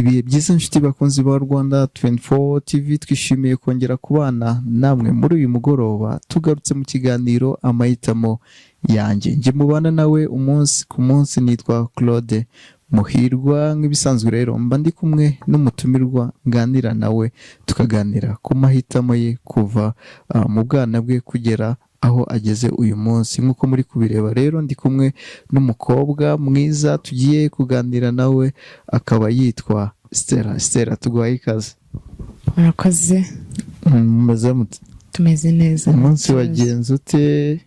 ibihe byiza nshuti bakunzi ba Rwanda 24 TV, twishimiye kongera kubana namwe muri uyu mugoroba tugarutse mu kiganiro amahitamo yanjye. Nje mubana nawe umunsi ku munsi, nitwa Claude Muhirwa. Nk'ibisanzwe rero mba ndi kumwe n'umutumirwa nganira nawe, tukaganira ku mahitamo ye kuva mu bwana bwe kugera aho ageze uyu munsi. Nk'uko muri kubireba rero, ndi kumwe n'umukobwa mwiza tugiye kuganira nawe, akaba yitwa Stella. Stella, tuguhaye ikaze. Murakoze. Mumeze mute? Tumeze neza. Umunsi wagenze ute?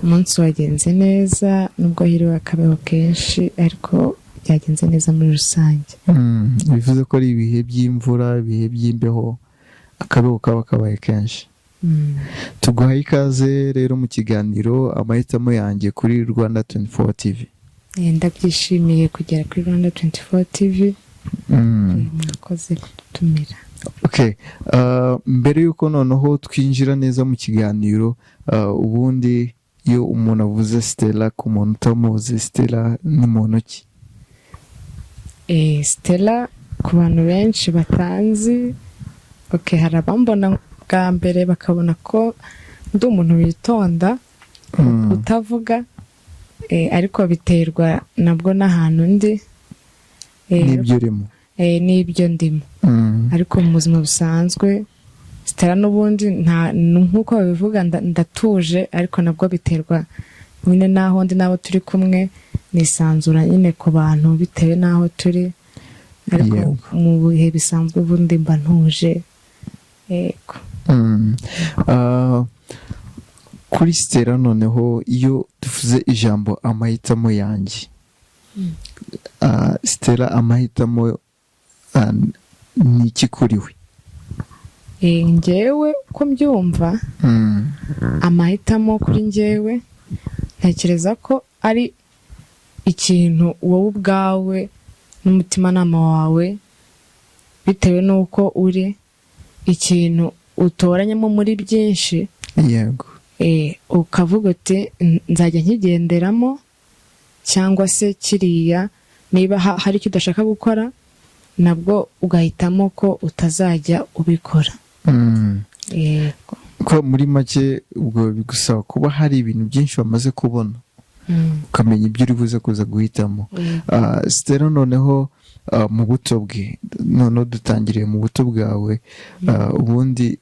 Umunsi wagenze neza, nubwo hiriwe akabeho kenshi, ariko byagenze neza muri rusange. Bivuze ko ari ibihe by'imvura, ibihe by'imbeho, akabeho kaba kabaye kenshi. Tuguhaye ikaze rero mu kiganiro amahitamo yanjye kuri Rwanda 24 TV. Ndabyishimiye kugera kuri Rwanda 24 TV. Murakoze kudutumira. Okay, mbere yuko noneho twinjira neza mu kiganiro, ubundi iyo umuntu avuze Stella ku muntu utamuzi, Stella ni muntu ki? Stella ku bantu benshi batanzi, okay, hari abambona bwa mbere bakabona ko ndi umuntu witonda, utavuga, ariko biterwa nabwo n'ahantu ndi, n'ibyo urimo, n'ibyo ndimo. Ariko mu buzima busanzwe Stella n'ubundi nk'uko babivuga ndatuje, ariko nabwo biterwa nyine n'aho ndi n'abo turi kumwe, nisanzura nyine ku bantu bitewe n'aho turi, ariko mu bihe bisanzwe ubundi mba ntuje. Yego. Kuri Stella noneho, iyo tuvuze ijambo amahitamo yanjye, Stella, amahitamo ni iki kuri we? Njyewe ko mbyumva, amahitamo kuri njyewe ntekereza ko ari ikintu wowe ubwawe n'umutimanama wawe, bitewe n'uko uri, ikintu utoranyemo muri byinshi. Yego. Ukavuga uti nzajya nkigenderamo, cyangwa se kiriya niba hari icyo udashaka gukora nabwo ugahitamo ko utazajya ubikora. Yego. Ko muri make ubwo bigusaba kuba hari ibintu byinshi wamaze kubona, ukamenya ibyo uri buze kuza guhitamo. Stella noneho, mu buto bwe, noneho dutangiriye mu buto bwawe, ubundi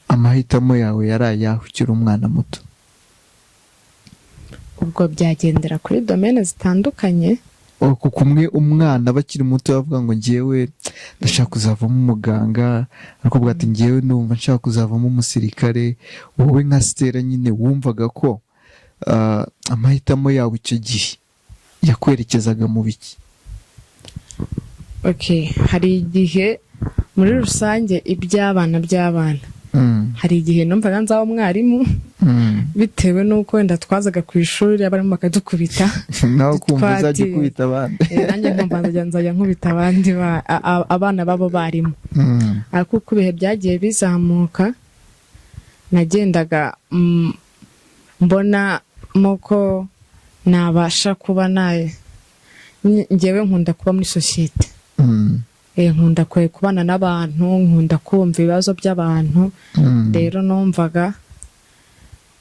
amahitamo yawe yari ayahe ukiri umwana muto? Ubwo byagendera kuri domene zitandukanye. Kumwe umwana bakiri muto bavuga ngo njyewe ndashaka kuzavamo umuganga, ariko bwa ati njyewe numva nshaka kuzavamo umusirikare. Wowe nka Stella nyine wumvaga ko amahitamo yawe icyo gihe yakwerekezaga mu biki? Okay, hari igihe muri rusange iby'abana hari igihe numvaga nzaba umwarimu, bitewe n'uko wenda twazaga ku ishuri abarimo bakadukubita, nawe kumva uzajya ukubita abandi. Nanjye nkumva nzajya nkubita abandi abana babo barimo. Ariko uko ibihe byagiye bizamuka, nagendaga mbonamo ko nabasha kuba njyewe nkunda kuba muri sosiyete. Nkunda kubana n'abantu, nkunda kumva ibibazo by'abantu. Rero numvaga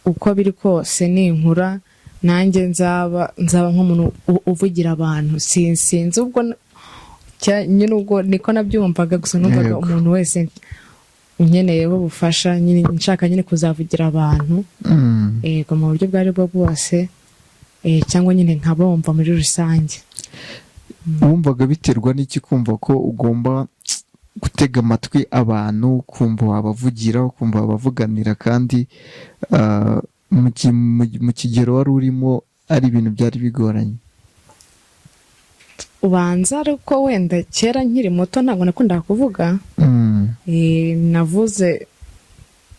uko biri kose ninkura nanjye nzaba nk'umuntu uvugira abantu. Sinzi ubwo nyine ubwo niko nabyumvaga, gusa numvaga umuntu wese unkeneyeho ubufasha, nyine nshaka nyine kuzavugira abantu, yego, mu buryo bwari bwo bwose, cyangwa nyine nkabumva muri rusange. Wumvaga biterwa n'iki kumva ko ugomba gutega amatwi abantu, kumva wabavugira, kumva wabavuganira, kandi mu kigero wari urimo ari ibintu byari bigoranye? Ubanza ariko wenda kera nkiri muto ntabwo nakundaga kuvuga.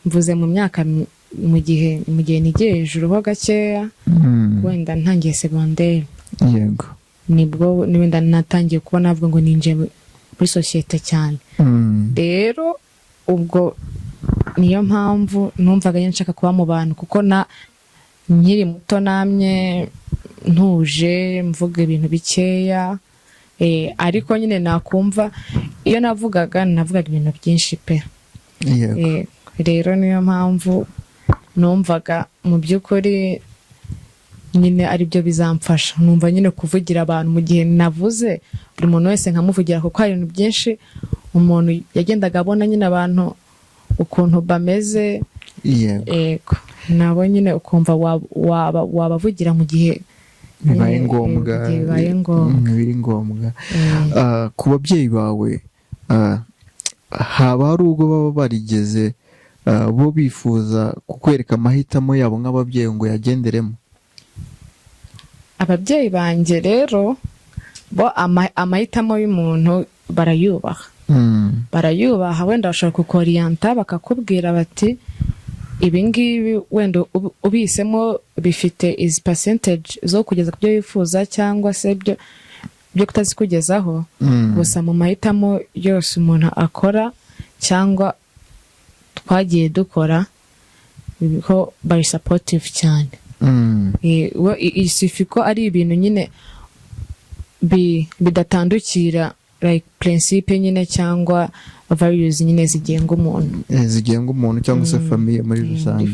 Mvuze mu myaka, mu gihe nigiye hejuru ho gakeya, wenda ntangiye segonderi. Yego. Nibwo wenda natangiye kuba navuga ngo ninjiye muri sosiyete cyane. Rero ubwo niyo mpamvu numvaga nshaka kuba mu bantu, kuko nkiri muto namye ntuje mvuga ibintu bikeya, ariko nyine nakumva iyo navugaga ibintu byinshi pe. Yego. Rero niyo mpamvu numvaga mu by'ukuri nyine ari byo bizamfasha, numva nyine kuvugira abantu mu gihe navuze buri muntu wese nkamuvugira, kuko hari ibintu byinshi umuntu yagendaga abona nyine abantu ukuntu bameze. Yego. Nabo nyine ukumva wabavugira mu gihe bibaye ngombwa. Biri ngombwa. Ku babyeyi bawe haba hari ubwo baba barigeze bo bifuza kukwereka amahitamo yabo nk'ababyeyi ngo yagenderemo? Ababyeyi banjye rero bo amahitamo y'umuntu barayubaha. Barayubaha, wenda bashobora kukoriyanta bakakubwira bati ibi ngibi wenda ubisemo bifite izi percentage zo kugeza ku byo wifuza cyangwa se byo kutazikugezaho. Gusa mu mahitamo yose umuntu akora cyangwa twagiye dukora ko bari supportive cyane. Isifi ko ari ibintu nyine bidatandukira like principe nyine cyangwa values nyine zigenga umuntu cyangwa se famille muri rusange.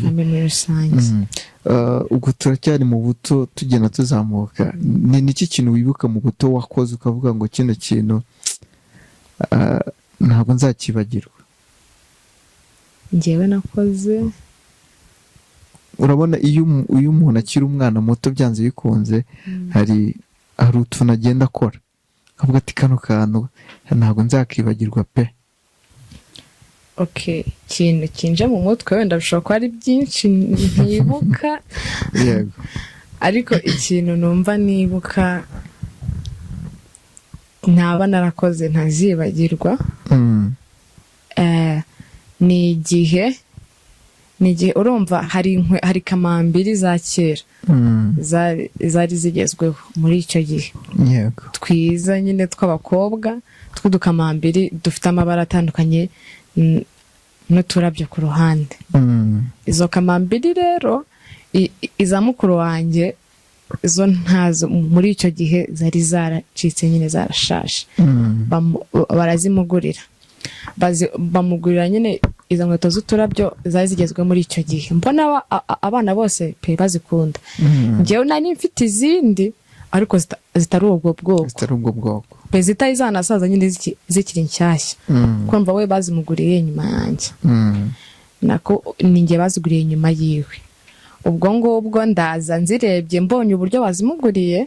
Ubwo turacyari mu buto tugenda tuzamuka, ni iki kintu wibuka mu buto wakoze ukavuga ngo kino kintu ntabwo nzakibagirwa? Njyewe nakoze, urabona iyo umuntu akiri umwana muto byanze bikunze hari utuntu agenda akora akavuga ati kano kantu ntabwo nzakibagirwa pe. ikintu kinje mu mutwe wenda bishobora kuba ari byinshi ntibuka. Yego. Ariko ikintu numva nibuka ntaba narakoze ntazibagirwa ni igihe urumva hari kamambiri za kera zari zigezweho muri icyo gihe. Yego. Twiza nyine tw'abakobwa tw'udukamambiri dufite amabara atandukanye n'uturabyo ku ruhande. Izo kamambiri rero iza mukuru wanjye zo ntazo muri icyo gihe zari zaracitse nyine zarashaje. Barazimugurira, bamugurira nyine izo nkweto z'uturabyo zari zigezwe muri icyo gihe. Mbona abana bose pe bazikunda. Njyewe nari mfite izindi ariko zitari ubwo bwoko. Pe zitari zanasaza nyine zikiri nshyashya. Kumva we bazimuguriye nyuma yanjye. Nako ninjye baziguriye nyuma yiwe. Ubwo ngubwo ndaza nzirebye mbonye uburyo bazimuguriye,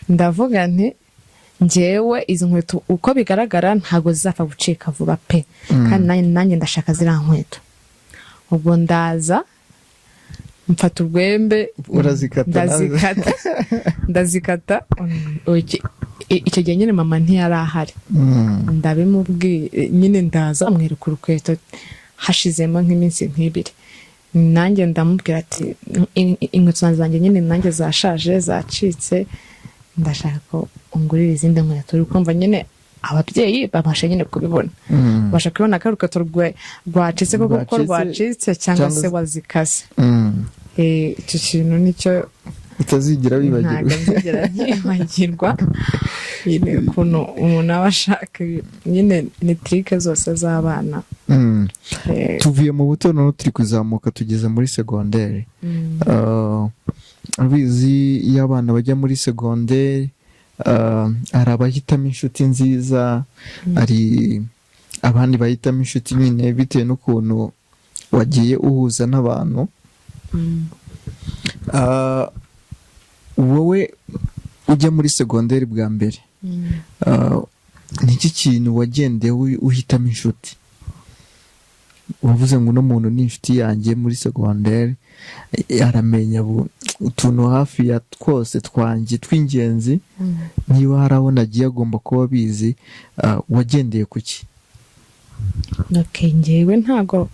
ndavuga nti njyewe izi nkweto uko bigaragara ntago zizapfa gucika vuba pe. Kandi nanjye ndashaka ziriya nkweto. Ubwo ndaza mfata urwembe ndazikata. Icyo gihe nyine mama ntiyari ahari. Ndabimubwiye nyine ndaza amwereka urukweto hashizemo nk'iminsi nk'ibiri. Nanjye ndamubwira ati inkweto zanjye nyine nanjye zashaje zacitse, ndashaka ko ungurira izindi nkweto. Uri kumva nyine ababyeyi babasha nyine kubibona. Basha kubona ko urukweto rwacitse kuko rwacitse cyangwa se wazikase. Icyo kintu nicyo utazigera wibagirwa. Nyine ukuntu umuntu aba ashaka nyine ni trike zose z'abana. Tuvuye mu buto none turi kuzamuka tugeze muri segonderi. Abizi iyo abana bajya muri segonderi hari abahitamo inshuti nziza, hari abandi bahitamo inshuti nyine bitewe n'ukuntu wagiye uhuza n'abantu. Wowe ujya muri segonderi bwa mbere, ni iki kintu wagendeye uhitamo inshuti? Wavuze ngo uno muntu ni inshuti yanjye muri segonderi, aramenya utuntu hafi ya twose twanjye tw'ingenzi. Niba hari aho nagiye agomba kuba abizi. Wagendeye ku ki? Njyewe ntabwo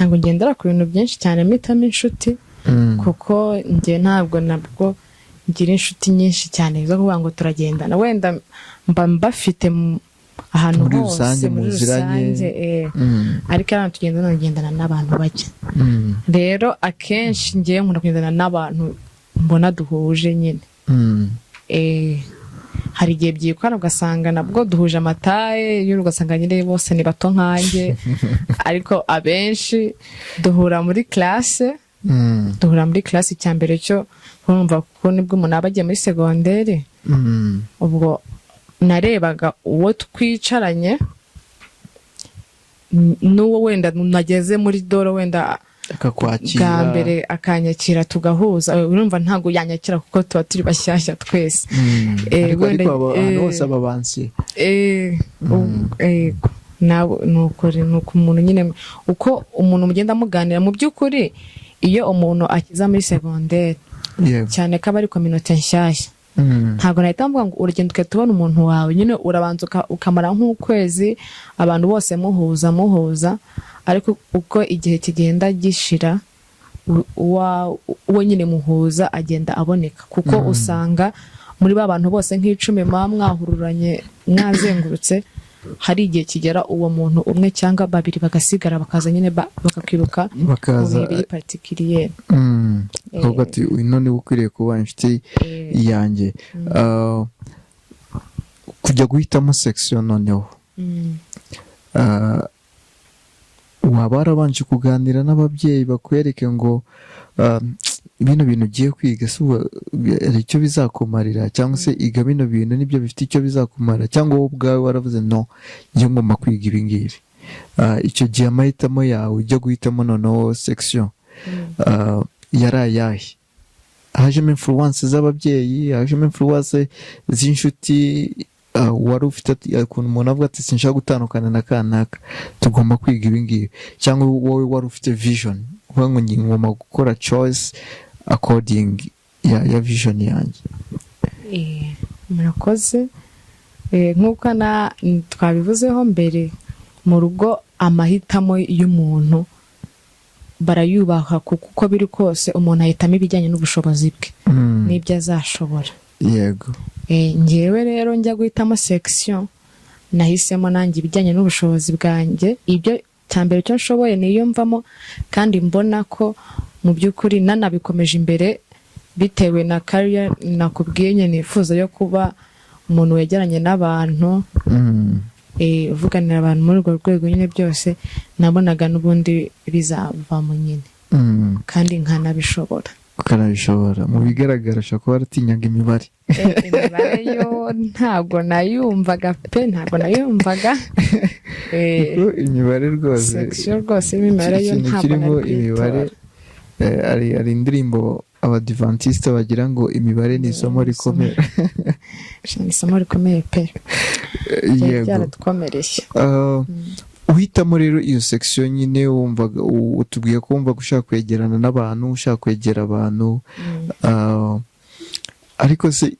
ngendera ku bintu byinshi cyane mpitamo inshuti, kuko njye ntabwo nabwo ngira inshuti nyinshi cyane zo kuvuga ngo turagendana. Wenda mba mbafite ahantu hose muri rusange, ariko abantu tugendana n'abantu bake. Rero akenshi ngiye nkunda kugendana n'abantu mbona duhuje nyine. hari igihe byikora ugasanga nabwo duhuje amataye y'uru ugasanga nyine bose ni bato nkanjye ariko abenshi duhura muri classe icya mbere cyo urumva ko nibwo umuntu aba agiye muri segonderi ubwo narebaga uwo twicaranye n'uwo wenda nageze muri doro wenda bwa mbere akanyakira tugahuza urumva ntabwo yanyakira kuko tuba turi bashyashya twese ariko ahantu hose ababansi nuko umuntu nyine uko umuntu mugenda muganira mu by'ukuri iyo umuntu akiza muri segonderi cyane ko aba ari kominote nshyashya ntabwo nahita mvuga ngo urugendo ukahita ubona umuntu wawe nyine urabanza ukamara nk'ukwezi abantu bose muhuza ariko uko igihe kigenda gishira uwo nyine muhuza agenda aboneka kuko usanga muri ba bantu bose nk'icumi muba mwahururanye mwazengurutse hari igihe kigera uwo muntu umwe cyangwa babiri bagasigara bakaza nyine bakakwibuka mu bihe biri particulier ahubwo ati uyu none ukwiriye kuba inshuti yanjye kujya guhitamo section noneho waba warabanje kuganira n'ababyeyi bakwereke ngo bino bintu ugiye kwiga hari icyo bizakumarira cyangwa se iga bino bintu nibyo bifite icyo bizakumara cyangwa wowe ubwawe waravuze no njye ngomba kwiga ibi ngibi icyo gihe amahitamo yawe ujya guhitamo noneho section yari ayahe hajemo influence z'ababyeyi hajemo influence z'inshuti wari ufite ukuntu umuntu avuga ati sinshaka gutandukana na kanaka tugomba kwiga ibi ngibi cyangwa wowe wari ufite vision uvuga ngo ngomba gukora choice according ya vision yanjye murakoze nk'uko twabivuzeho mbere mu rugo amahitamo y'umuntu barayubaha kuko uko biri kose umuntu ahitamo ibijyanye n'ubushobozi bwe n'ibyo azashobora yego ngewe rero njya guhitamo section nahisemo nanjye ibijyanye n'ubushobozi bwanjye ibyo cyambere cyo nshoboye niyo mvamo kandi mbona ko mu by'ukuri nanabikomeje imbere bitewe na career nakubwiye nyine nifuza yo kuba umuntu wegeranye n'abantu uvuganira abantu muri urwo rwego nyine byose nabonaga n'ubundi bizavamo nyine kandi nkanabishobora mu bigaragara ashobora kuba waratinyaga imibare imibare yo ntabwo nayumvaga imibare rwose section rwose imibare yo ntabwo imibare ari indirimbo abadivantiste bagira ngo imibare ni isomo rikomeye ni isomo rikomeye pe byaradukomereye uhitamo rero iyo section nyine wumvaga utubwiye ko wumvaga ushaka kwegerana n'abantu ushaka kwegera abantu ariko se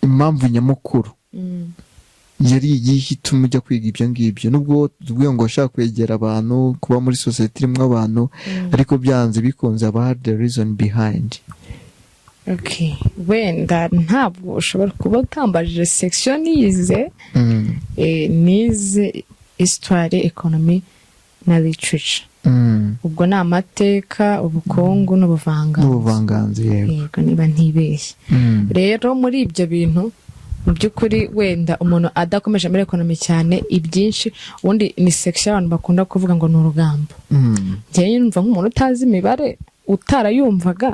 impamvu nyamukuru yari igihe ituma ujya kwiga ibyo ngibyo nubwo tuvuye ngo ushaka kwegera abantu kuba muri sosiyete irimo abantu ariko byanze bikunze haba hari the reason behind wenda ntabwo ushobora kuba utambajije section nize histoire economy na literature ubwo ni amateka ubukungu n'ubuvanganzo yego niba ntibeshye rero muri ibyo bintu mu by'ukuri wenda umuntu adakomeje muri economy cyane ibyinshi ubundi ni section abantu bakunda kuvuga ngo ni urugambo njyewe numva nk'umuntu utazi imibare utarayumvaga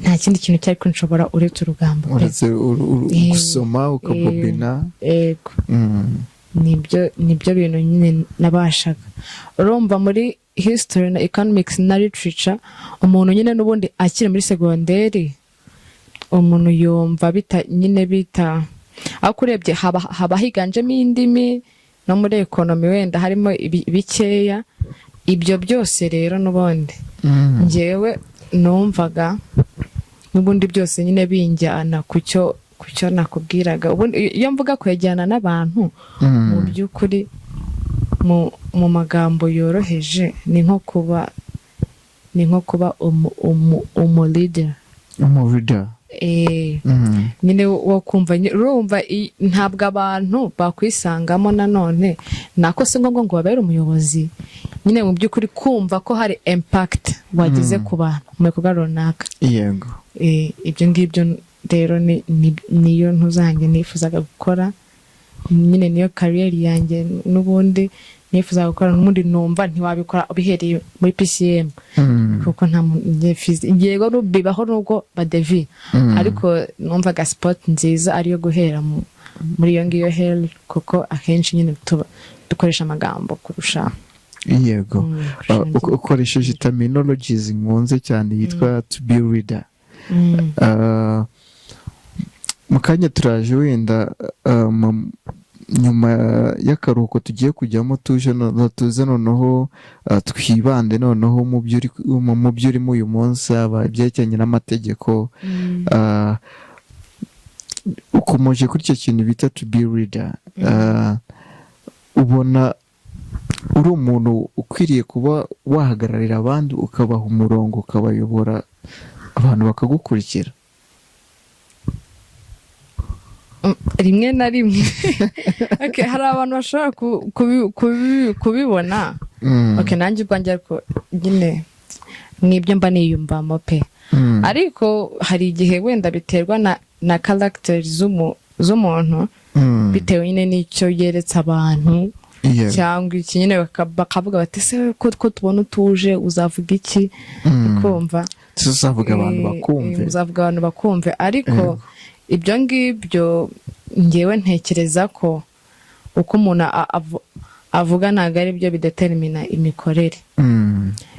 nta kindi kintu cyari kunshobora uretse urugambo uretse gusoma ukabobina yego nibyo bintu nyine nabashaga urumva muri history na economics na literature umuntu nyine n'ubundi akiri muri segonderi umuntu yumva bita aho kurebye haba higanjemo indimi no muri economy wenda harimo bikeya ibyo byose rero n'ubundi njyewe numvaga n'ubundi byose nyine binjyana kucyo nakubwiraga ubundi iyo mvuga kwegerana n'abantu mu by'ukuri mu magambo yoroheje ni nko kuba umulida nyine wo kumva urumva ntabwo abantu bakwisangamo nanone nako si ngombwa ngo babere umuyobozi nyine mu by'ukuri kumva ko hari impact wagize ku bantu mu bikorwa runaka yego ibyo ngibyo rero niyo ntuzanjye nifuzaga gukora, nyine niyo kariyeri yanjye n'ubundi nifuzaga gukora, n'ubundi numva ntiwabikora ubihereye muri PCM kuko nta yego bibaho nubwo badevi ariko numvaga sport nziza ariyo guhera muri iyo ngiyo hell, kuko akenshi nyine dukoresha amagambo kurusha. Yego, ukoresheje terminologies nkunze cyane yitwa to be reader. Mu kanya turaje wenda nyuma y'akaruhuko tugiye kujyamo tuze noneho twibande noneho mu byo urimo uyu munsi, ibyerekeranye n'amategeko. Ukomeje kuri icyo kintu bita to be reader, ubona uri umuntu ukwiriye kuba wahagararira abandi ukabaha umurongo, ukabayobora, abantu bakagukurikira? Rimwe na rimwe hari abantu bashobora kubibona nanjye ubwanjye, ariko nyine n'ibyo mba niyumvamo pe. Ariko hari igihe wenda biterwa na character z'umuntu, bitewe nyine n'icyo yeretse abantu, cyangwa iki nyine bakavuga bati se ko tubona utuje uzavuga iki, ukumva uzavuga abantu bakumve. Ariko ibyo ngibyo ngewe ntekereza ko uko umuntu avuga ntabwo ari byo bidetermina imikorere.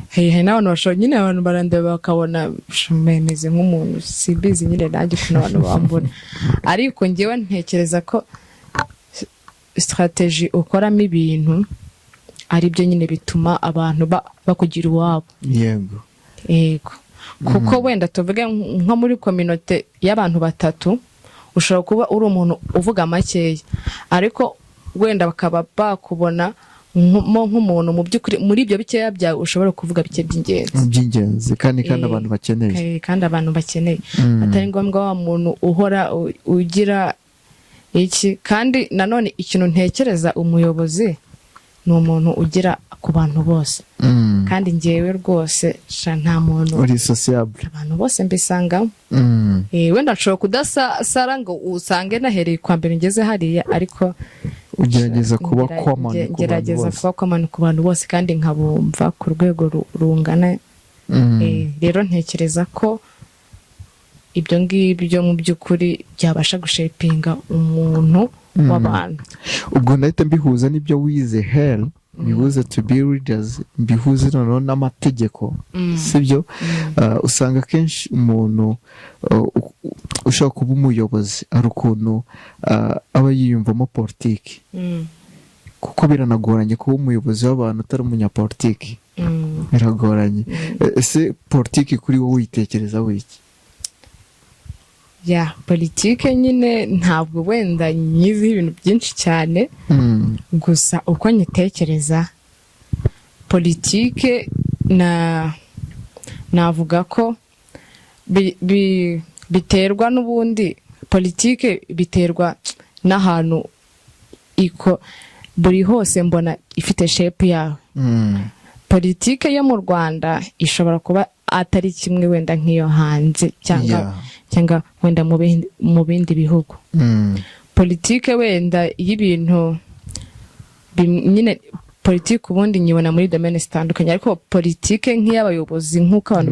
Hari n'abantu bashobora nyine, abantu barandeba bakabona meze nk'umuntu sibizi nyine nanjye ukuntu abantu bambona, ariko ngewe ntekereza ko strategy ukoramo ibintu ari byo nyine bituma abantu bakugira uwabo. Yego, kuko wenda tuvuge nko muri community y'abantu batatu, ushobora kuba uri umuntu uvuga makeya, ariko wenda bakaba bakubona nk'umuntu mu by'ukuri muri ibyo bikeya byawe ushobora kuvuga bike by'ingenzi kandi abantu bakeneye, atari ngombwa wa muntu uhora ugira iki. Kandi nanone ikintu ntekereza, umuyobozi ni umuntu ugira ku bantu bose, kandi ngewe rwose nta muntu uri sociable, abantu bose mbisangamo. Wenda nshobora kudasara ngo usange nahereye kwa mbere ngeze hariya, ariko ugerageza kuba common ku bantu bose kandi nkabumva ku rwego rungana. Rero ntekereza ko ibyo ngibyo mu by'ukuri byabasha gushapinga umuntu w'abantu. Ubwo ndahita mbihuza n'ibyo wize hell, mbihuze to be readers, mbihuze noneho n'amategeko, sibyo? Usanga kenshi umuntu ushaka kuba umuyobozi ari ukuntu aba yiyumvamo politiki, kuko biranagoranye kuba umuyobozi w'abantu utari umunyapolitiki, biragoranye. Ese politiki kuri wowe uyitekereza wiki? Politike nyine ntabwo wenda nyiziho ibintu byinshi cyane, gusa uko nyitekereza politike navuga ko biterwa n'ubundi, politike biterwa n'ahantu buri hose mbona ifite shape yawe. Politike yo mu Rwanda ishobora kuba atari kimwe wenda nk'iyo hanze, cyangwa wenda mu bindi bihugu. Politike wenda y'ibintu nyine, politike ubundi nyibona muri domaine zitandukanye, ariko politike nk'iy'abayobozi nk'uko abantu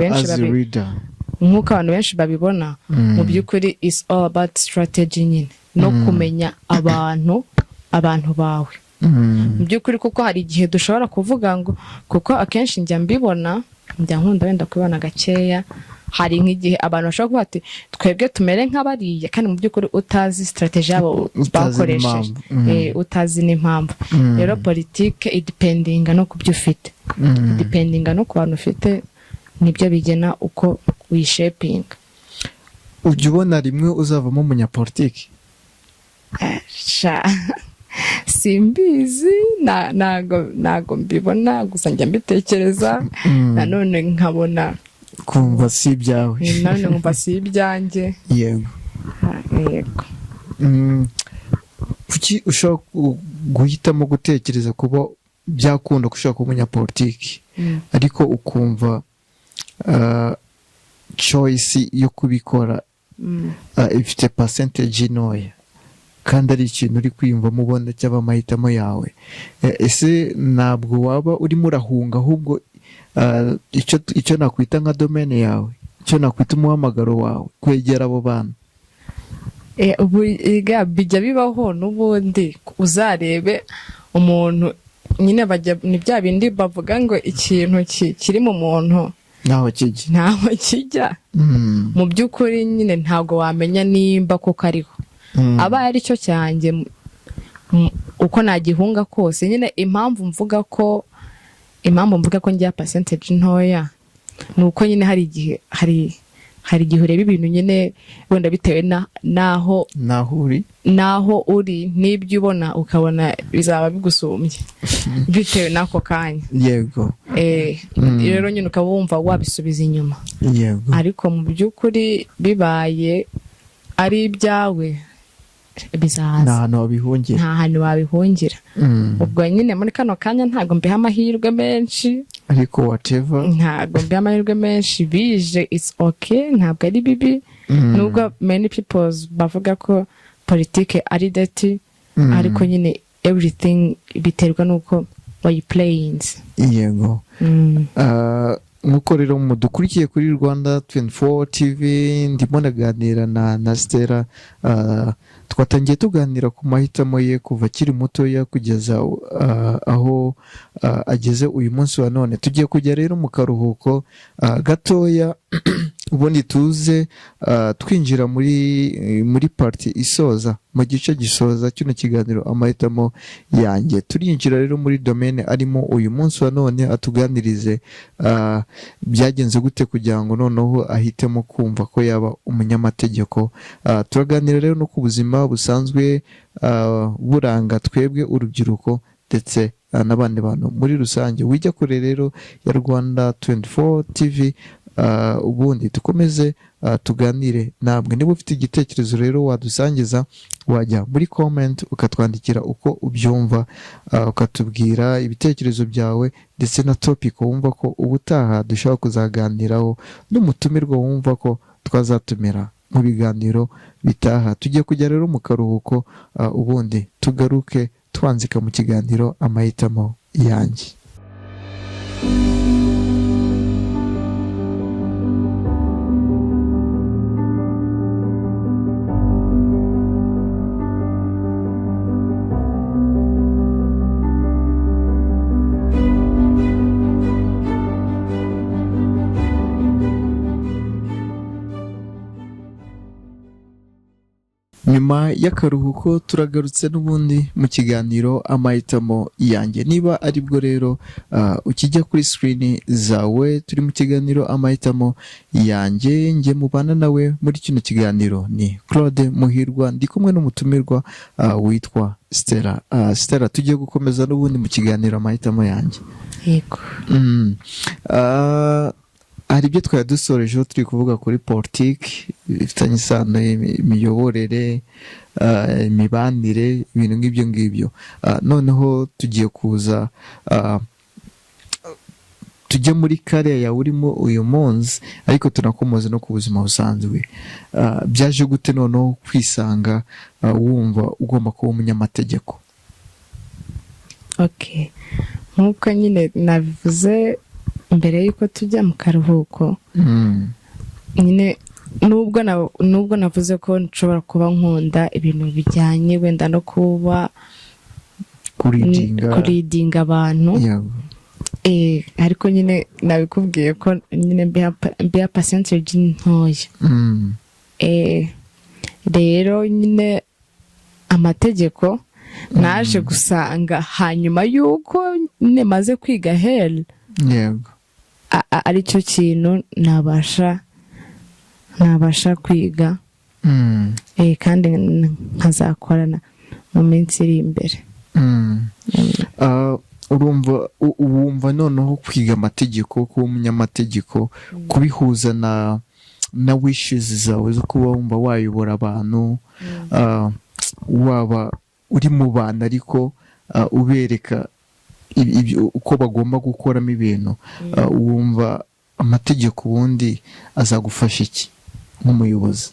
benshi babibona, mu by'ukuri is all about strategy nyine, no kumenya abantu bawe mu by'ukuri. Kuko hari igihe dushobora kuvuga ngo, kuko akenshi njya mbibona, njya nkunda wenda kubibona gakeya, hari nk'igihe abantu bashobora kuvuga ati twebwe tumere nk'abariya, kandi mu by'ukuri utazi strategy yabo bakoresheje, utazi n'impamvu. Rero politike idependinga no ku byo ufite, idependinga no ku bantu ufite, nibyo bigena uko uyishapinga. Ujya ubona rimwe uzavamo umunyapolitiki? Simbizi, ntago mbibona, gusa njya mbitekereza, nanone nkabona kumva si ibyawe, nanone nkumva si ibyanjye. Yego. Kuki ushobora guhitamo gutekereza kuba byakunda gushaka kuba umunyapolitiki, ariko ukumva choice yo kubikora ifite percentage ntoya kandi ari ikintu uri kwiyumvamo ubona cyaba amahitamo yawe, ese ntabwo waba urimo urahunga ahubwo icyo nakwita nka domaine yawe, icyo nakwita umuhamagaro wawe, kwegera abo bantu? bijya bibaho n'ubundi. Uzarebe umuntu nyine ni bya bindi bavuga ngo ikintu kiri mu muntu ntaho kijya. Mu by'ukuri nyine ntabwo wamenya nimba koko ariho. Aba ari cyo cyanjye uko nagihunga kose. Nyine impamvu mvuga ko ngira percentage ntoya ni uko nyine hari igihe ureba ibintu nyine wenda bitewe naho uri n'ibyo ubona ukabona bizaba bigusumbye bitewe n'ako kanya. Yego. Rero nyine ukaba wumva wabisubiza inyuma. Yego. Ariko mu by'ukuri bibaye ari ibyawe bizaza. Nta hantu wabihungira. Ubwo nyine muri kano kanya ntabwo mbiha amahirwe menshi. Ariko whatever. Ntabwo mbiha amahirwe menshi. Bije it's okay, ntabwo ari bibi. Nubwo many people bavuga ko politike ari dirty, ariko nyine everything biterwa nuko wayiplaying. Yego. Nkuko rero mudukurikiye kuri Rwanda 24 TV ndimo naganira na Stella, twatangiye tuganira ku mahitamo ye kuva akiri mutoya kugeza aho ageze uyu munsi wa none. Tugiye kujya rero mu karuhuko gatoya ubundi tuze twinjira muri party isoza, mu gice gisoza kino kiganiro amahitamo yanjye. Turinjira rero muri domaine arimo uyu munsi wa none, atuganirize byagenze gute kugira ngo noneho ahitemo kumva ko yaba umunyamategeko. Turaganira rero no ku buzima busanzwe buranga twebwe urubyiruko ndetse n'abandi bantu muri rusange. Wijya kure rero ya Rwanda 24 TV, ubundi dukomeze tuganire namwe. Niba ufite igitekerezo rero wadusangiza, wajya muri comment ukatwandikira uko ubyumva, ukatubwira ibitekerezo byawe ndetse na topic wumva ko ubutaha dushobora kuzaganiraho, n'umutumirwa wumva ko twazatumira mu biganiro bitaha. Tugiye kujya rero mu karuhuko, ubundi tugaruke twanzika mu kiganiro amahitamo yanjye. Nyuma y'akaruhuko turagarutse n'ubundi mu kiganiro amahitamo yanjye. Niba aribwo rero ukijya kuri screen zawe, turi mu kiganiro amahitamo yanjye. Nge mubana nawe muri kino kiganiro ni Claude Muhirwa, ndi kumwe n'umutumirwa witwa Stella. Stella, tugiye gukomeza n'ubundi mu kiganiro amahitamo yanjye. Yego. Hari ibyo twari dusorejeho turi kuvuga kuri politiki ifitanye isano imiyoborere, imibanire, ibintu ngibyo. Noneho tugiye kuza tujya muri kariya yawe urimo uyu munsi, ariko tunakomoze no ku buzima busanzwe. Byaje gute noneho kwisanga wumva ugomba kuba umunyamategeko? Okay, nk'uko nyine nabivuze mbere yuko tujya mu karuhuko, nyine nubwo navuze ko nshobora kuba nkunda ibintu bijyanye wenda no kuba kuridinga abantu. Ariko nyine nabikubwiye ko nyine mbiha percentage ntoya. Rero nyine amategeko naje gusanga hanyuma yuko nyine maze kwiga hell, ari cyo kintu nabasha kwiga, kandi nkazakorana mu minsi iri imbere. Wumva noneho kwiga amategeko, kuba umunyamategeko, kubihuza na wishes zawe zo kuba wumva wayobora abantu, waba uri mu bantu ariko ubereka uko bagomba gukoramo ibintu, wumva amategeko ubundi azagufasha iki nk'umuyobozi?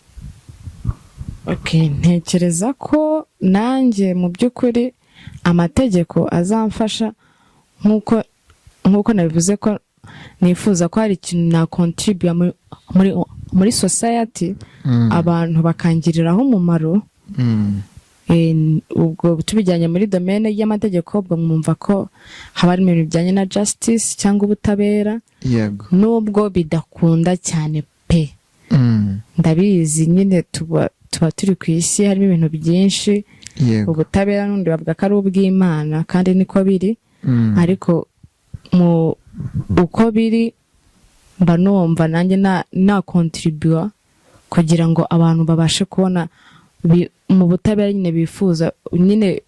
Okay, ntekereza ko nanjye mu by'ukuri amategeko azamfasha nk'uko nabivuze ko nifuza ko hari ikintu na contribute muri society, abantu bakangiriraho umumaro. Ubwo tubijyanye muri domaine y'amategeko, ubwo mwumva ko haba harimo ibintu bijyanye na justice cyangwa ubutabera. Yego. Nubwo bidakunda cyane pe. Ndabizi nyine tuba turi ku isi, harimo ibintu byinshi. Yego. Ubutabera n'undi bavuga ko ari ubw'Imana kandi niko biri. Ariko mu uko biri mba numva nanjye na contribute kugira ngo abantu babashe kubona mu butabera nyine bifuza nyine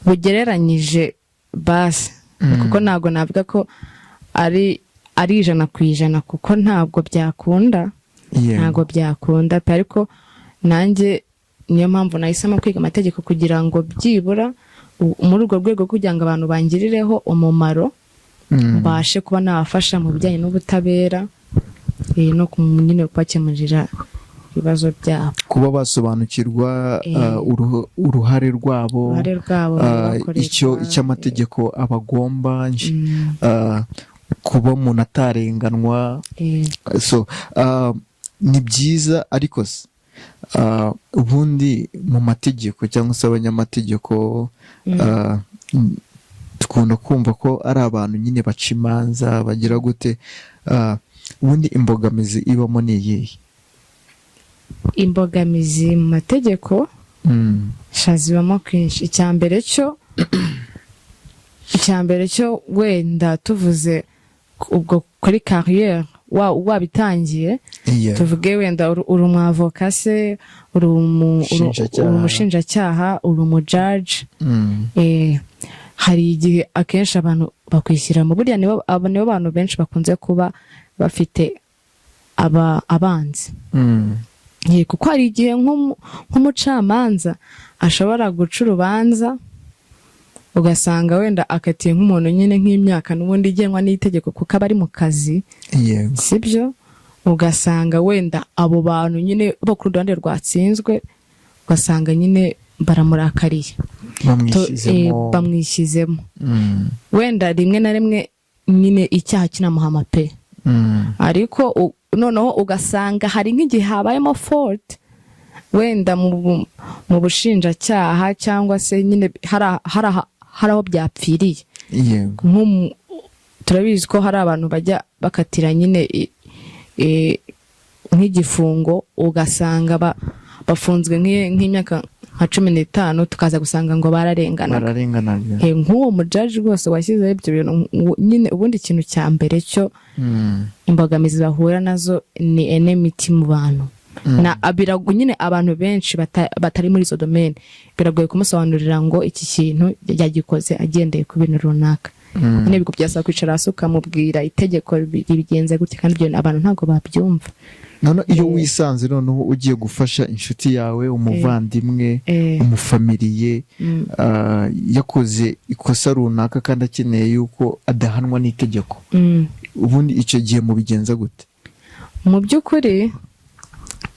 bugereranyije basi. Kuko ntabwo navuga ko ari 100% kuko ntabwo byakunda. Ntabwo byakunda pe, ariko nanjye niyo mpamvu nahisemo kwiga amategeko kugira ngo byibura muri urwo rwego kugira ngo abantu bangirireho umumaro, bashe kuba nabafasha mu bijyanye n'ubutabera no nyine kubakemurira ibibazo byabo, kuba basobanukirwa uruhare rwabo, icyo amategeko abagomba, kuba umuntu atarenganwa. So ni byiza, ariko ubundi mu mategeko cyangwa se abanyamategeko dukunda kumva ko ari abantu nyine baca imanza bagira gute. Ubundi imbogamizi ibamo ni iyihe? Imbogamizi mu mategeko zibamo kenshi. Icyambere cyo wenda tuvuze ubwo kuri carrière wabitangiye, tuvuge wenda uri umwavoka se, uri umushinjacyaha, uri umujudge. Hari igihe akenshi abantu bakwishyira mu burya nibo abantu benshi bakunze kuba bafite abanzi. Kuko hari igihe nk'umucamanza ashobora guca urubanza ugasanga wenda akatiye nk'umuntu nyine nk'imyaka n'ubundi igenwa n'itegeko kuko aba ari mu kazi. Sibyo? Ugasanga wenda abo bantu nyine bo ku ruhande rwatsinzwe ugasanga nyine baramurakariye, bamwishyizemo. Wenda rimwe na rimwe nyine icyaha kinamuhama pe. Ariko noneho ugasanga hari nk'igihe habayemo fault wenda mu bushinjacyaha cyangwa se nyine hari aho byapfiriye. Turabizi ko hari abantu bajya bakatira nyine nk'igifungo, ugasanga bafunzwe nk'imyaka nka 15, tukaza gusanga ngo bararenganaga. Nk'uwo mujaji rwose washyizeho ibyo bintu nyine. Ubundi ikintu cya mbere cyo imbogamizi bahura nazo ni enmity mu bantu. Biragoye nyine, abantu benshi batari muri izo domaine biragoye kumusobanurira ngo iki kintu yagikoze agendeye ku bintu runaka. Nyine bigo byasaba kwicara hasi ukamubwira itegeko bigenze gutya, kandi ibyo abantu ntabwo babyumva. None iyo wisanze noneho ugiye gufasha inshuti yawe, umuvandimwe, umufamiliye, yakoze ikosa runaka kandi akeneye yuko adahanwa n'itegeko, ubundi icyo gihe mubigenza gute? Mu by'ukuri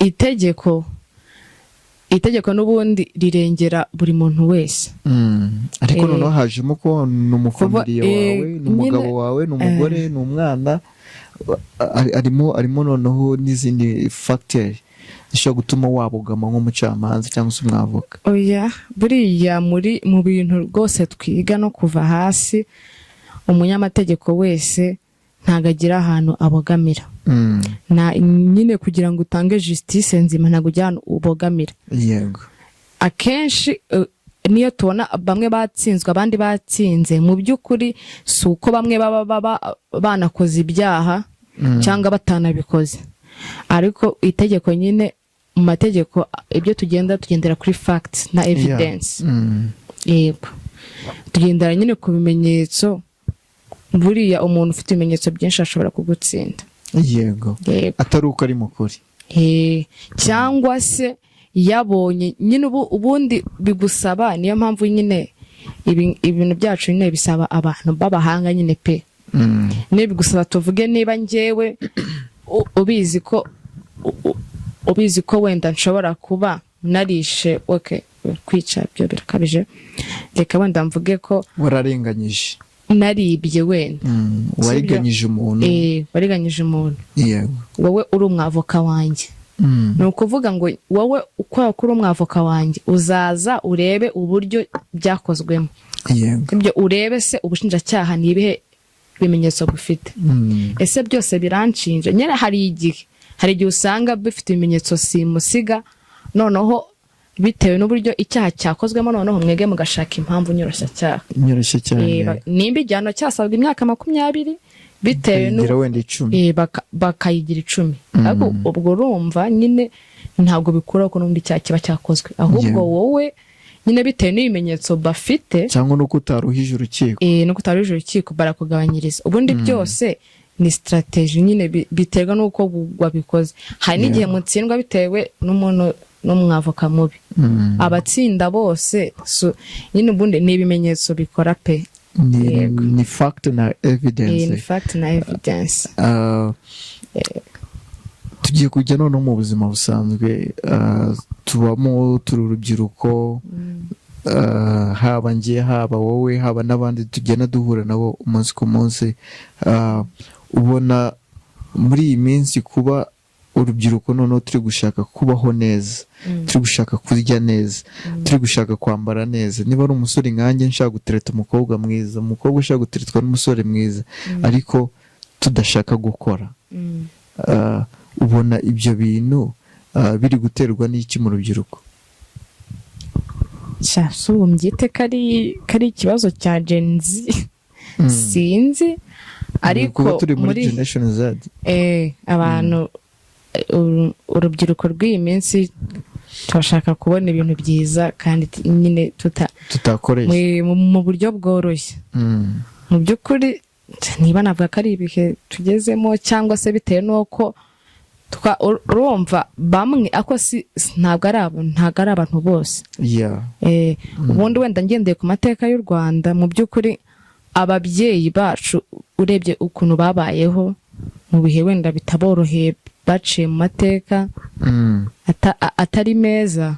itegeko n'ubundi rirengera buri muntu wese. Ariko noneho hajemo ko ni umufamiliye wawe, ni umugabo wawe, ni umugore, ni umwana, arimo noneho n'izindi factors zishobora gutuma wabugama nk'umucamanza cyangwa se umwavoka. Buriya mu bintu rwose twiga no kuva hasi, umunyamategeko wese ntago agira ahantu abogamira. Nyine kugira ngo utange justice nzima ntago ujya ahantu ubogamira. Akenshi niyo tubona bamwe batsinzwe abandi batsinze, mu by'ukuri si uko bamwe baba banakoze ibyaha cyangwa batanabikoze, ariko itegeko nyine, mu mategeko ibyo tugendera kuri facts na evidence. Yego, tugendera nyine ku bimenyetso. Buriya umuntu ufite ibimenyetso byinshi ashobora kugutsinda. Yego. Atari uko ari mukuri. Cyangwa se yabonye nyine ubundi bigusaba. Niyo mpamvu nyine ibintu byacu nyine bisaba abantu babahanga nyine pe. Ne bigusaba tuvuge niba njyewe ubizi ko ubizi ko wenda nshobora kuba narishe kwica byo birakabije, reka wenda mvuge ko wararenganyije, naribye wenda wariganyije umuntu, wariganyije umuntu, yego wowe uri umwavoka wanjye. Ni ukuvuga ngo wowe uko uri umwavoka wanjye uzaza urebe uburyo byakozwemo, ibyo urebe se ubushinjacyaha ni ibihe bimenyetso bufite, ese byose biranshinja. nyine hari igihe usanga bifite ibimenyetso simusiga, noneho bitewe n'uburyo icyaha cyakozwemo, noneho mwege mugashaka impamvu nyoroshya cyaha. Nimba igihano cyasabwa imyaka 20 bitewe wenda 10 bakayigira 10, ariko ubwo urumva nyine ntabwo bikuraho ko n'undi cyaha kiba cyakozwe, ahubwo wowe nyine bitewe n'ibimenyetso bafite cyangwa no kutaruhije urukiko, no kutaruhije urukiko barakugabanyiriza. Ubundi byose ni strategy nyine biterwa n'uko wabikoze. Hari n'igihe mutsindwa bitewe n'umuntu n'umwavoka mubi, abatsinda bose nyine ubundi ni ibimenyetso bikora pe, ni fact na evidence, ni fact na evidence. Tugiye kujya none mu buzima busanzwe, tubamo turi urubyiruko, haba ngiye, haba wowe, haba n'abandi tugenda duhura nabo umunsi ku munsi. Ubona muri iyi minsi kuba urubyiruko noneho turi gushaka kubaho neza, turi gushaka kurya neza, turi gushaka kwambara neza. Niba ari umusore nkanjye nshaka gutereta umukobwa mwiza, umukobwa ushaka guteretwa n'umusore mwiza, ariko tudashaka gukora. Ubona ibyo bintu biri guterwa n'iki mu rubyiruko? Ubu mbyite kari ikibazo cya Gen Z, sinzi, ariko turi muri Generation Z, abantu urubyiruko rw'iyi minsi turashaka kubona ibintu byiza kandi nyine tutakoresha mu buryo bworoshye. Mu by'ukuri niba navuga ko ari ibihe tugezemo, cyangwa se bitewe n'uko urumva bamwe ako ntabwo ari abantu bose. Ubundi wenda ngendeye ku mateka y'u Rwanda, mu by'ukuri ababyeyi bacu urebye ukuntu babayeho mu bihe wenda bitaboroheye, baciye mu mateka atari meza,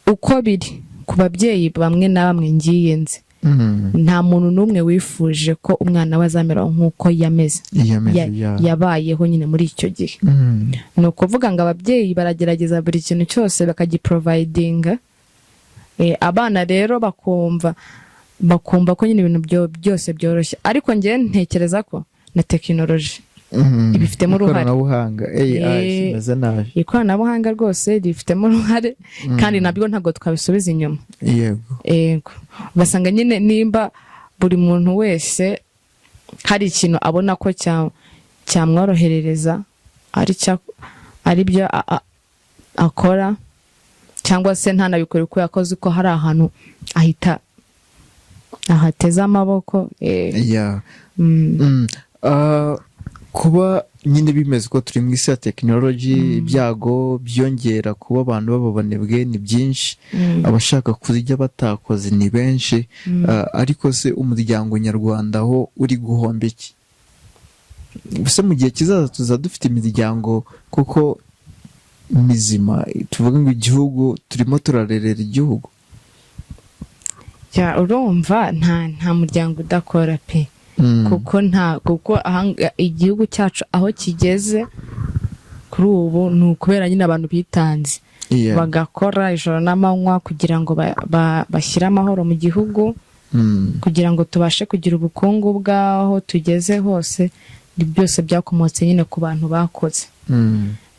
uko biri ku babyeyi bamwe na bamwe ngiye nzi, nta muntu n'umwe wifuje ko umwana we azamera nk'uko yabayeho nyine muri icyo gihe. Ni ukuvuga ngo ababyeyi baragerageza buri kintu cyose bakagiprovidinga, abana rero bakumva ko nyine ibintu byose byoroshye. Ariko njye ntekereza ko na tekinoloji ibifitemo uruhare, ikoranabuhanga rwose rifitemo uruhare, kandi nabyo ntabwo twabisubiza inyuma. Yego, ugasanga nyine nimba buri muntu wese hari ikintu abona ko cyamworohereza ari byo akora, cyangwa se ntanabikore uko yakoze, ko hari ahantu ahita ahateze amaboko. Kuba nyine bimeze ko turi mu isi ya tekinoloji, ibyago byongera kuba abantu babanebwe ni byinshi, abashaka kurya batakoze ni benshi. Ariko se umuryango nyarwanda aho uri guhomba iki? Gusa mu gihe kizaza tuza dufite imiryango kuko mizima, tuvuga ngo igihugu turimo turarerera igihugu. Urumva nta muryango udakora pe, kuko igihugu cyacu aho kigeze kuri ubu ni ukubera nyine abantu bitanze, bagakora ijoro n'amanywa kugira ngo bashyire amahoro mu gihugu, kugira ngo tubashe kugira ubukungu bw'aho tugeze hose. Byose byakomotse nyine ku bantu bakoze.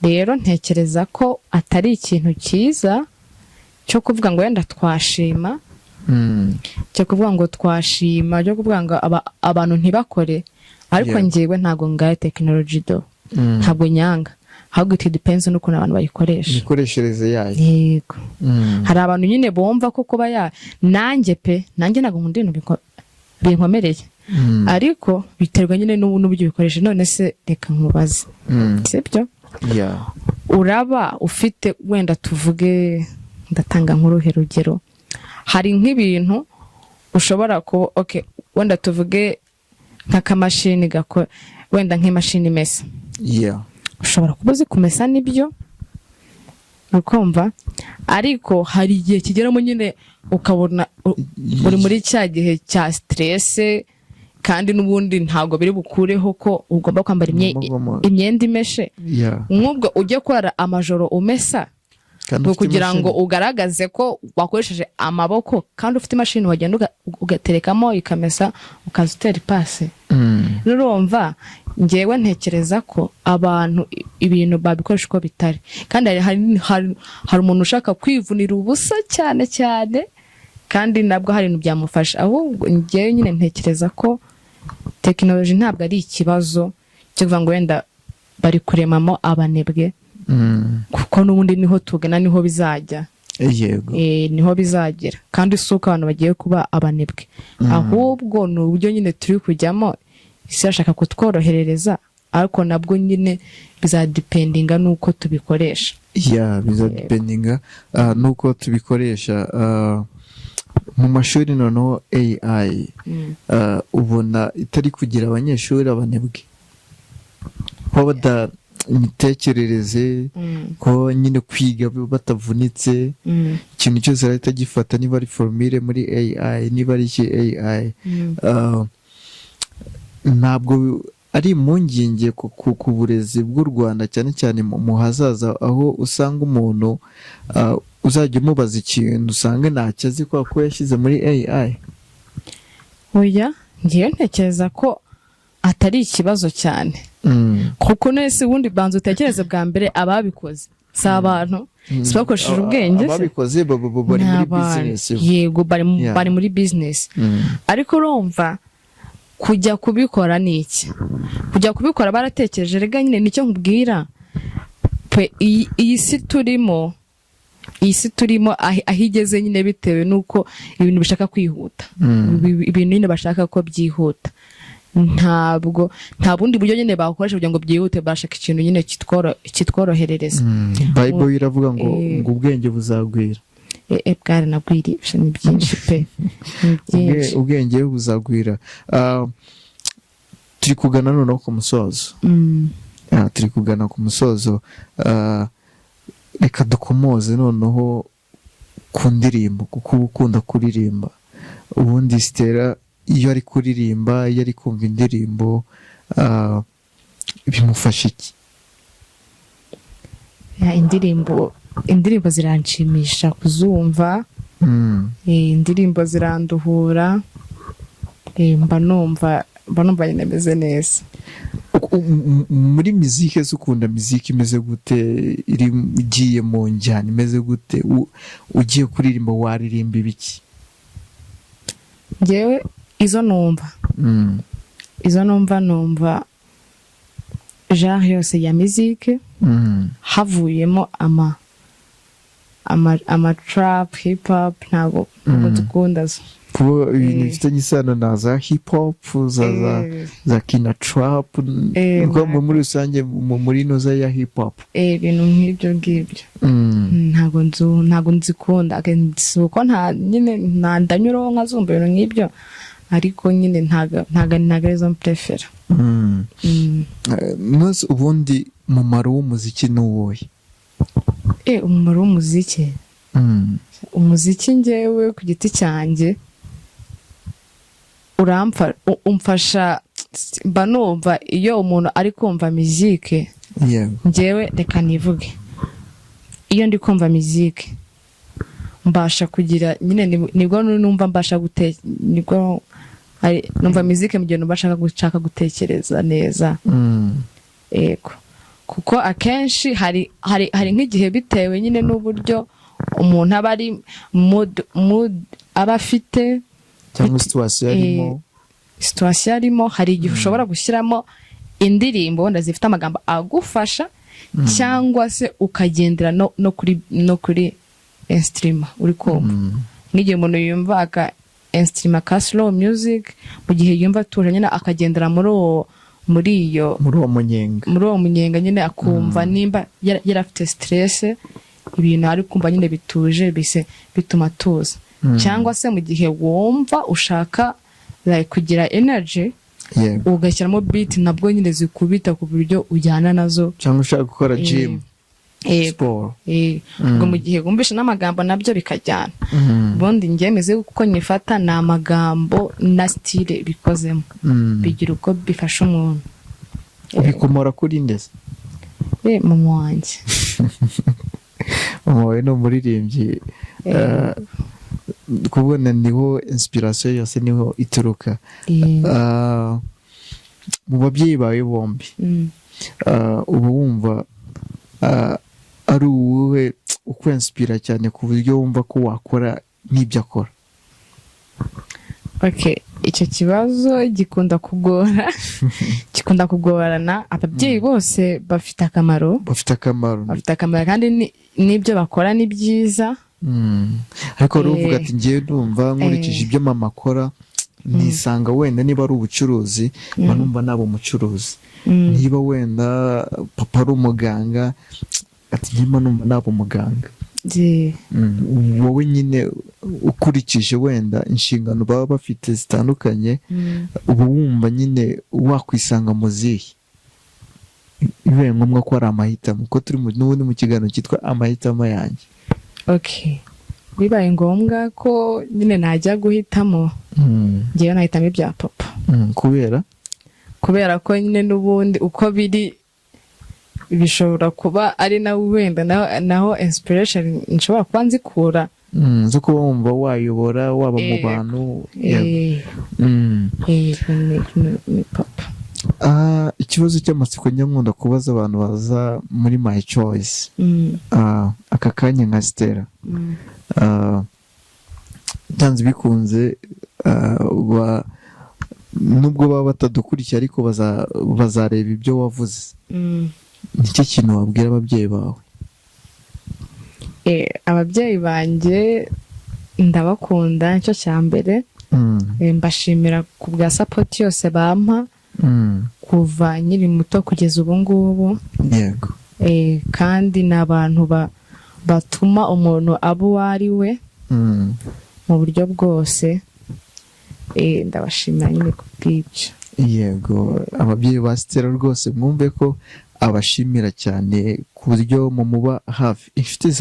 Rero ntekereza ko atari ikintu cyiza cyo kuvuga ngo wenda twashima, cyo kuvuga ngo twashima, cyo kuvuga ngo abantu ntibakore. Ariko njyewe ntabwo ngaye tekinoloji ntabwo nyanga, ahubwo it depends n'ukuntu abantu bayikoresha, imikoreshereze yayo. Yego, hari abantu nyine bumva ko kuba nanjye ntabwo nkunda ibintu binkomereye, ariko biterwa nyine n'uburyo bikoresha. None se reka nkubaze, sibyo? Uraba ufite wenda tuvuge, ndatanga nk'uruhe rugero, hari nk'ibintu ushobora kuba wenda tuvuge nk'akamashini wenda nk'imashini imesa, ushobora kuba uzi kumesa nibyo, ukumva. Ariko hari igihe kigeramo nyine ukabona uri muri cya gihe cya stress, kandi n'ubundi ntabwo biri bukureho ko ugomba kwambara imyenda imeshe. Nk'ubwo ujye kwara amajoro umesa kugira ngo ugaragaze ko wakoresheje amaboko, kandi ufite imashini wagenda ugaterekamo ikamesa ukaza utera ipasi. Urumva ngewe ntekereza ko abantu ibintu babikoresha uko bitari, kandi hari umuntu ushaka kwivunira ubusa cyane cyane, kandi nabwo hari ibintu byamufasha. Ahubwo ngewe nyine ntekereza ko tekinoloji ntabwo ari ikibazo cyo kuvuga ngo wenda bari kuremamo abanebwe, kuko n'ubundi niho tugana, niho bizajya. Yego. Niho bizagera, kandi si uko abantu bagiye kuba abanebwe, ahubwo ni uburyo nyine turi kujyamo isi yashaka kutworoherereza, ariko nabwo nyine bizadipendinga n'uko tubikoresha. Bizadipendinga n'uko tubikoresha. Mu mashuri noneho AI ubona itari kugira abanyeshuri abanebwe, ko bada imitekerereze, ko nyine kwiga batavunitse, ikintu cyose arahita gifata, niba ari formule muri AI, niba ari iki AI. Ntabwo ari impungenge ku burezi bw'u Rwanda, cyane cyane mu hazaza, aho usanga umuntu uzajya umubaza ikintu usanga ntacyo azi kubera ko yashyize muri AI. Oya, ngiye ntekereza ko atari ikibazo cyane, kuko nese ubundi banza utekereze bwa mbere ababikoze si abantu, si bakoresheje ubwenge, ababikoze bari muri business. Yego, bari muri business. Ariko urumva kujya kubikora ni iki? Kujya kubikora baratekereje. Rega nyine nicyo nkubwira, iyi si turimo aho igeze nyine bitewe n'uko ibintu bishaka kwihuta, ibintu nyine bashaka ko byihuta. Nta bundi buryo nyine bakoresha kugira ngo byihute, bashaka ikintu nyine kitworoherereza. Bible iravuga ngo ubwenge buzagwira. Bwari nagwirisha, ni byinshi pe, ni byinshi. Ubwenge buzagwira. Turi kugana noneho ku musozo. Turi kugana ku musozo. Reka dukomoze noneho ku ndirimbo, kuko uba ukunda kuririmba. Ubundi Stella iyo ari kuririmba, iyo ari kumva indirimbo, bimufasha iki? Indirimbo ziranshimisha kuzumva. Indirimbo ziranduhura. Mba numva nyine meze neza. Muri muzike ukunda muzike imeze gute? Igiye mu njyana imeze gute? Ugiye kuririmba waririmba ibiki? Ngewe izo numva genre yose ya muzike, havuyemo ama trap, hip hop, ntabwo dukunda zo. Kuba ibintu bifitanye isano na za hip hop, za kina trap, muri rusange muri noza ya hip hop, ibintu nk'ibyo ngibyo ntabwo nzikunda, uko nta ndanyuraho nkazumva ibintu nk'ibyo, ariko nyine ntabwo arizo mprefera. Nose ubundi umumaro w'umuziki ni uwuhe? Umumaro w'umuziki, umuziki ngewe ku giti cyanjye umfasha. Mba numva iyo umuntu ari kumva muzike, ngewe reka nivuge, iyo ndi kumva muzike mbasha kugira nyine, nibwo numva mbasha nibwo numva muzike mu gihe gushaka gutekereza neza. Yego, kuko akenshi hari nk'igihe bitewe nyine n'uburyo umuntu aba ari mood aba afite, cyangwa situation arimo, hari igihe ushobora gushyiramo indirimbo wenda zifite amagambo agufasha, cyangwa se ukagendera no kuri instrument uri kumva. N'igihe umuntu yumva aka instrument ka slow music, mu gihe yumva atuje nyine akagendera muri uwo munyenga nyine, akumva nimba yarafite stress, ibintu ari kumva nyine bituje, bituma tuza. Cyangwa se mu gihe wumva ushaka kugira energy, ugashyiramo beat nabwo nyine zikubita ku buryo ujyana nazo. Cyangwa ushaka gukora gym, siporo. ubwo mu gihe wumvishe n'amagambo nabyo bikajyana. ubundi ngemeze kuko nyifata ni amagambo na style bikozemo bigira uko bifasha umuntu. bikomora kuri ndetse mama wanjye mama wawe ni umuririmbyi, kubona niho inspiration yose niho ituruka. mu babyeyi bawe bombi uba wumva ari uwuhe ukwenspira cyane ku buryo wumva ko wakora nk'ibyo akora? icyo kibazo gikunda kugorana. ababyeyi bose bafite akamaro kandi n'ibyo bakora ni byiza. ariko uvuga ati ngiye ndumva nkurikije ibyo mama akora nisanga wenda niba ari ubucuruzi numva naba umucuruzi, niba wenda papa ari umuganga ati nyuma numva naba umuganga. wowe nyine ukurikije wenda inshingano baba bafite zitandukanye uba wumva nyine wakwisanga mu zihe? bibaye ngombwa ko ari amahitamo, kuko turi n'ubundi mu kiganiro cyitwa amahitamo yanjye. bibaye ngombwa ko nyine najya guhitamo, ngewe nahitamo ibya papa. kubera ko nyine n'ubundi uko biri bishobora kuba ari nawe wenda naho inspiration nshobora kuba nzikura zo kuba wumva wayobora waba mu bantu. ni papa. ikibazo cy'amatsiko nyamwunda kubaza abantu baza muri My Choice aka kanya nka Stella, byanze bikunze nubwo baba batadukurikiye ariko bazareba ibyo wavuze. nicyo kintu wabwira ababyeyi bawe? ababyeyi banjye ndabakunda, nicyo cya mbere. mbashimira ku bwa support yose bampa kuva nkiri muto kugeza ubu ngubu. yego. kandi ni abantu batuma umuntu aba uwo ari we mu buryo bwose. ndabashimira nyine ku bw'ibyo. yego, ababyeyi ba Stella rwose mwumve ko abashimira cyane ku buryo mumuba hafi. inshuti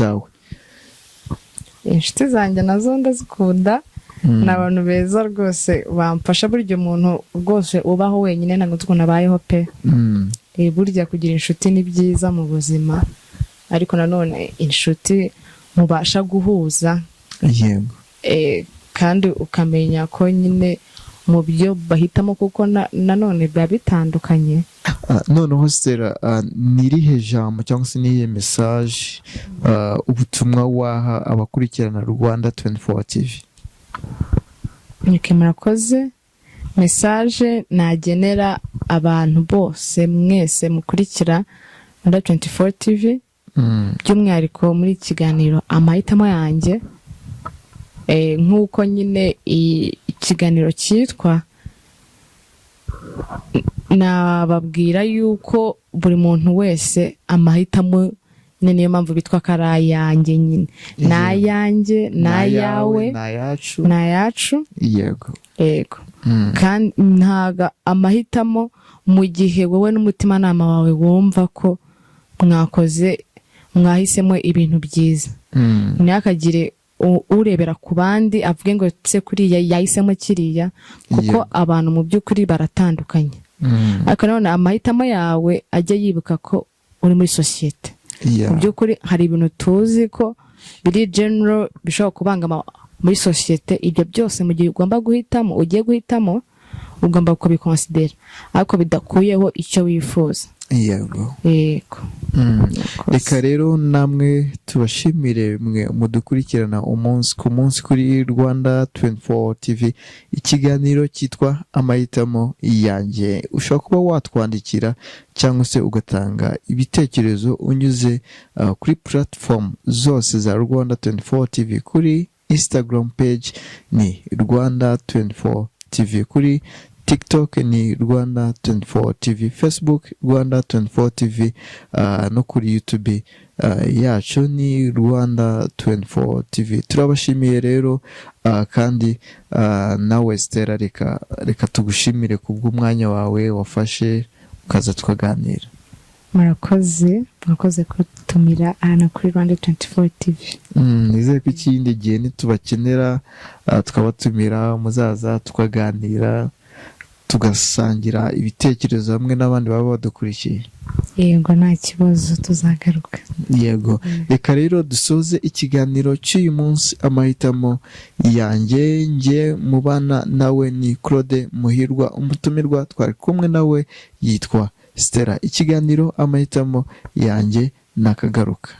zanjye nazo ndazikunda. ni abantu beza rwose bamfasha. burya umuntu rwose ubaho wenyine ntabwo nzi ukuntu abayeho pe. burya kugira inshuti ni byiza mu buzima, ariko nanone inshuti mubasha guhuza. yego. kandi ukamenya ko nyine mu byo bahitamo kuko nanone biba bitandukanye. noneho Stella, ni irihe jambo cyangwa se n'iyihe message ubutumwa waha abakurikirana Rwanda 24 TV? murakoze. message nagenera abantu bose mwese mukurikira Rwanda 24 TV, by'umwihariko muri ikiganiro amahitamo yanjye, nk'uko nyine ikiganiro cyitwa, nababwira yuko buri muntu wese amahitamo nyine, niyo mpamvu bitwa ko ari ayanjye nyine. ni ayanjye, ni ayawe, ni ayacu. yego. kandi ntago amahitamo mu gihe wowe n'umutimanama wawe wumva ko mwahisemo ibintu byiza. ntihakagire urebera ku bandi avuge ngo se kuriya yahisemo kiriya, kuko abantu mu by'ukuri baratandukanye. ariko nanone amahitamo yawe ajya yibuka ko uri muri sosiyete. mu by'ukuri hari ibintu tuzi ko biri general bishobora kubangama muri sosiyete. ibyo byose mu gihe ugiye guhitamo ugomba kubikonsidera, ariko bidakuyeho icyo wifuza. yego. reka rero namwe tubashimire mwe mudukurikirana umunsi ku munsi kuri Rwanda 24 TV. ikiganiro cyitwa amahitamo yanjye. ushobora kuba watwandikira cyangwa se ugatanga ibitekerezo unyuze kuri platform zose za Rwanda 24 TV. kuri Instagram page ni Rwanda 24 TV, kuri TikTok ni Rwanda 24 TV, Facebook Rwanda 24 TV, no kuri YouTube yacu ni Rwanda 24 TV. turabashimiye rero, kandi nawe Stella reka tugushimire kubw'umwanya wawe wafashe ukaza tukaganira. murakoze kutumira hano kuri Rwanda 24 TV. Nizeye ko ikindi gihe nitubakenera tukabatumira muzaza tukaganira tugasangira ibitekerezo hamwe n'abandi baba badukurikiye. Yego nta kibazo tuzagaruka. Yego reka rero dusoze ikiganiro cy'uyu munsi amahitamo yanjye. Nge mubana nawe ni Claude Muhirwa, umutumirwa twari kumwe nawe yitwa Stella. Ikiganiro amahitamo yanjye nakagaruka.